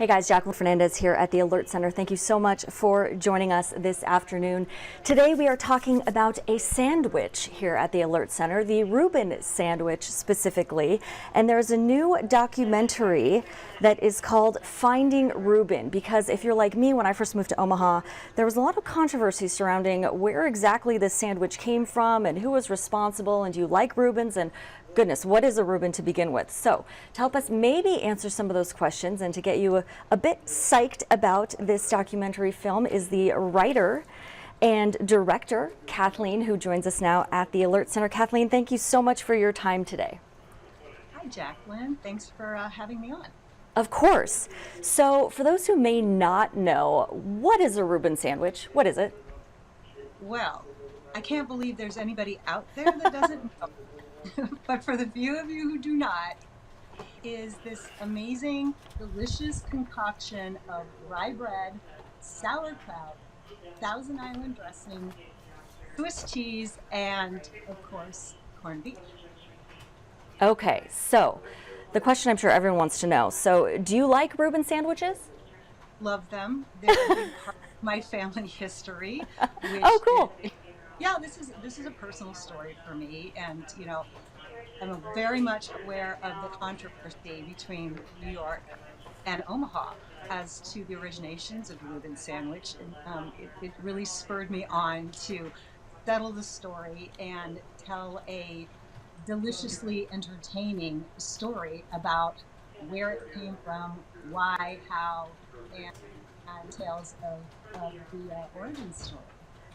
Hey guys, Jacqueline Fernandez here at the Alert Center. Thank you so much for joining us this afternoon. Today we are talking about a sandwich here at the Alert Center, the Reuben sandwich specifically. And there's a new documentary that is called Finding Reuben, because if you're like me, when I first moved to Omaha, there was a lot of controversy surrounding where exactly this sandwich came from and who was responsible, and do you like Reubens, and goodness, what is a Reuben to begin with? So to help us maybe answer some of those questions and to get you a bit psyched about this documentary film is the writer and director, Kathleen, who joins us now at the Alert Center. Kathleen, thank you so much for your time today. Hi, Jacqueline. Thanks for having me on. Of course. So for those who may not know, what is a Reuben sandwich? What is it? Well, I can't believe there's anybody out there that doesn't know. But for the few of you who do not, is this amazing, delicious concoction of rye bread, sauerkraut, Thousand Island dressing, Swiss cheese, and of course, corned beef. Okay, so the question I'm sure everyone wants to know. So do you like Reuben sandwiches? Love them. They're a big part of my family history. Oh, cool. Yeah, this is a personal story for me, and I'm very much aware of the controversy between New York and Omaha as to the originations of the Reuben sandwich, and it really spurred me on to settle the story and tell a deliciously entertaining story about where it came from, why, how, and tales of the origin story.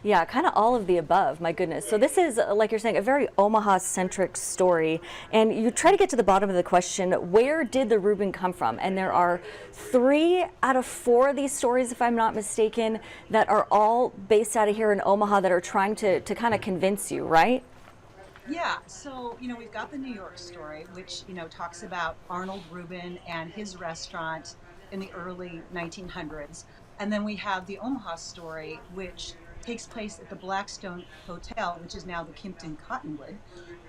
Yeah, kind of all of the above, my goodness. So this is, like you're saying, a very Omaha-centric story, and you try to get to the bottom of the question, where did the Reuben come from? And there are 3 out of 4 of these stories, if I'm not mistaken, that are all based out of here in Omaha that are trying to kind of convince you, right? Yeah, so, we've got the New York story, which, talks about Arnold Rueben and his restaurant in the early 1900s. And then we have the Omaha story, which takes place at the Blackstone Hotel, which is now the Kimpton Cottonwood.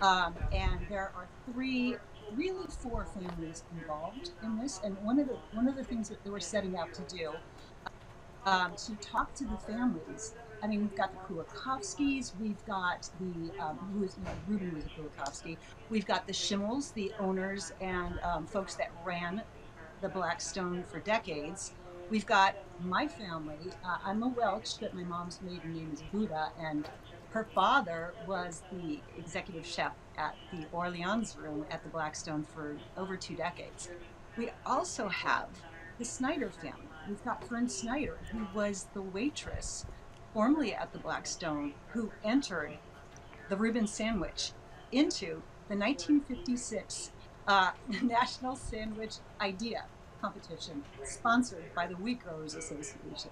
And there are 4 families involved in this. And one of the things that they were setting out to do, to talk to the families. I mean, we've got the Kulikovskis, we've got the, Rueben was a Kulikovsky. We've got the Schimmels, the owners and folks that ran the Blackstone for decades. We've got my family. I'm a Welch, but my mom's maiden name is Buddha, and her father was the executive chef at the Orleans Room at the Blackstone for over 2 decades. We also have the Snyder family. We've got Fern Snyder, who was the waitress formerly at the Blackstone, who entered the Reuben sandwich into the 1956 National Sandwich Idea competition sponsored by the Wheat Growers Association.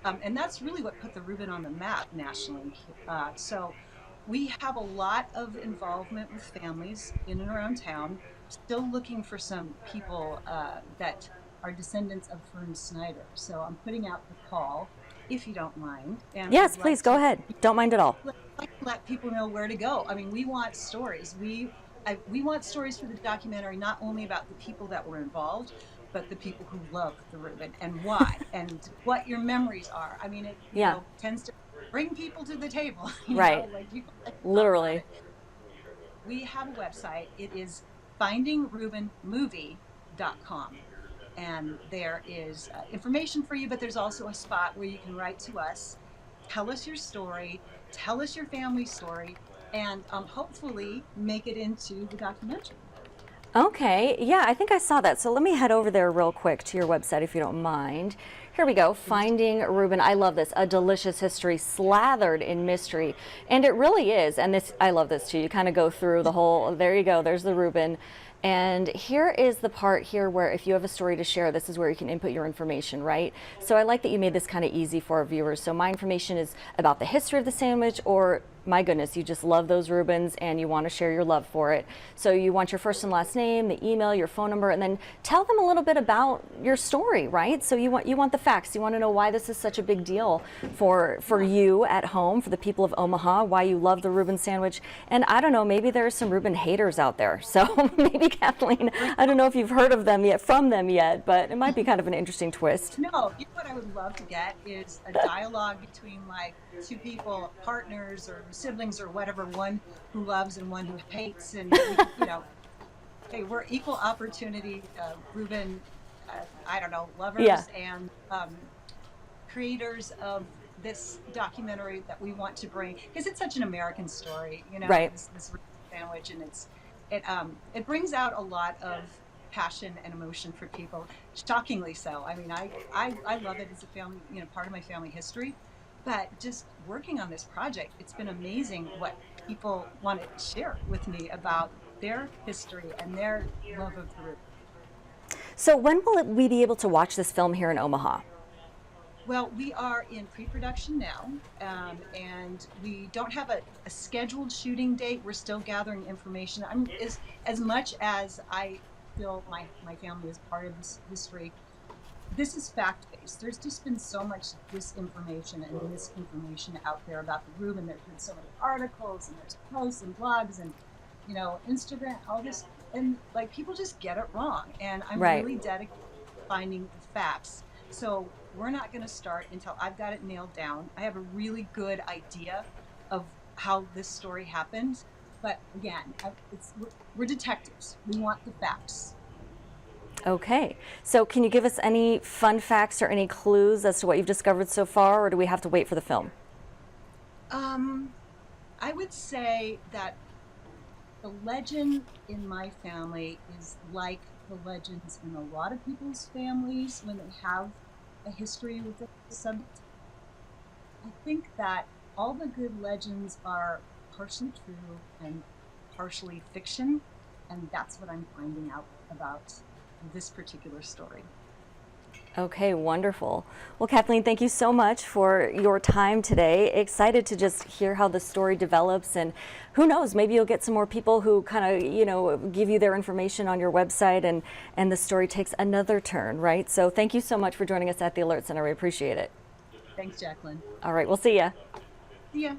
And that's really what put the Reuben on the map nationally. So we have a lot of involvement with families in and around town, still looking for some people that are descendants of Fern Snyder. So I'm putting out the call, if you don't mind. And yes, please go ahead. Don't mind at all. Let people know where to go. I mean, we want stories. We want stories for the documentary, not only about the people that were involved, but the people who love the Reuben and why and what your memories are. I mean, it tends to bring people to the table. Right. Literally. We have a website. It is findingreubenmovie.com. And there is information for you, but there's also a spot where you can write to us, tell us your story, tell us your family story, and hopefully make it into the documentary. Okay, yeah, I think I saw that. So let me head over there real quick to your website if you don't mind. Here we go, Finding Reuben. I love this, a delicious history slathered in mystery. And it really is, and this, I love this too. You kind of go through the whole, there you go, there's the Reuben. And here is the part here where if you have a story to share, this is where you can input your information, right? So I like that you made this kind of easy for our viewers. So my information is about the history of the sandwich, or my goodness, you just love those Reubens and you want to share your love for it. So you want your first and last name, the email, your phone number, and then tell them a little bit about your story, right? So you want the facts. You want to know why this is such a big deal for you at home, for the people of Omaha, why you love the Reuben sandwich. And I don't know, maybe there are some Reuben haters out there. So maybe Kathleen, I don't know if you've heard of them yet, from them yet, but it might be kind of an interesting twist. No, you know what I would love to get is a dialogue between like two people, partners or siblings or whatever, one who loves and one who hates, and you know, hey, we're equal opportunity Reuben, I don't know, lovers and creators of this documentary that we want to bring, because it's such an American story, you know, this sandwich, and it brings out a lot of passion and emotion for people, shockingly so. I mean, I love it as a family, you know, part of my family history, but just working on this project, it's been amazing what people want to share with me about their history and their love of the Reuben. So when will we be able to watch this film here in Omaha? Well, we are in pre-production now, and we don't have a scheduled shooting date. We're still gathering information. As much as I feel my family is part of this history, this is fact-based. There's just been so much disinformation and misinformation out there about the Reuben. There's been so many articles, and there's posts and blogs and, you know, Instagram, all this, and like people just get it wrong. And I'm really dedicated to finding the facts. So we're not going to start until I've got it nailed down. I have a really good idea of how this story happened. But again, we're detectives. We want the facts. Okay. So can you give us any fun facts or any clues as to what you've discovered so far, or do we have to wait for the film? I would say that the legend in my family is like the legends in a lot of people's families when they have a history with the subject. I think that all the good legends are partially true and partially fiction, and that's what I'm finding out about this particular story. Okay, wonderful. Well, Kathleen, thank you so much for your time today. Excited to just hear how the story develops, and who knows, maybe you'll get some more people who kind of, you know, give you their information on your website, and the story takes another turn, right? So thank you so much for joining us at the Alert Center. We appreciate it. Thanks, Jacqueline. All right, we'll see ya. See ya.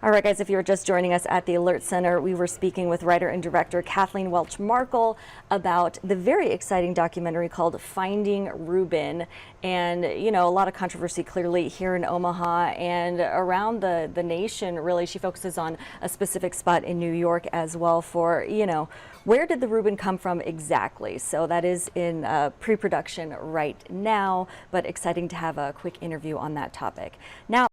All right, guys, if you're just joining us at the Alert Center, we were speaking with writer and director Kathleen Welch Markel about the very exciting documentary called Finding Reuben. And, you know, a lot of controversy clearly here in Omaha and around the nation, really. She focuses on a specific spot in New York as well for, you know, where did the Reuben come from exactly? So that is in pre-production right now, but exciting to have a quick interview on that topic. Now,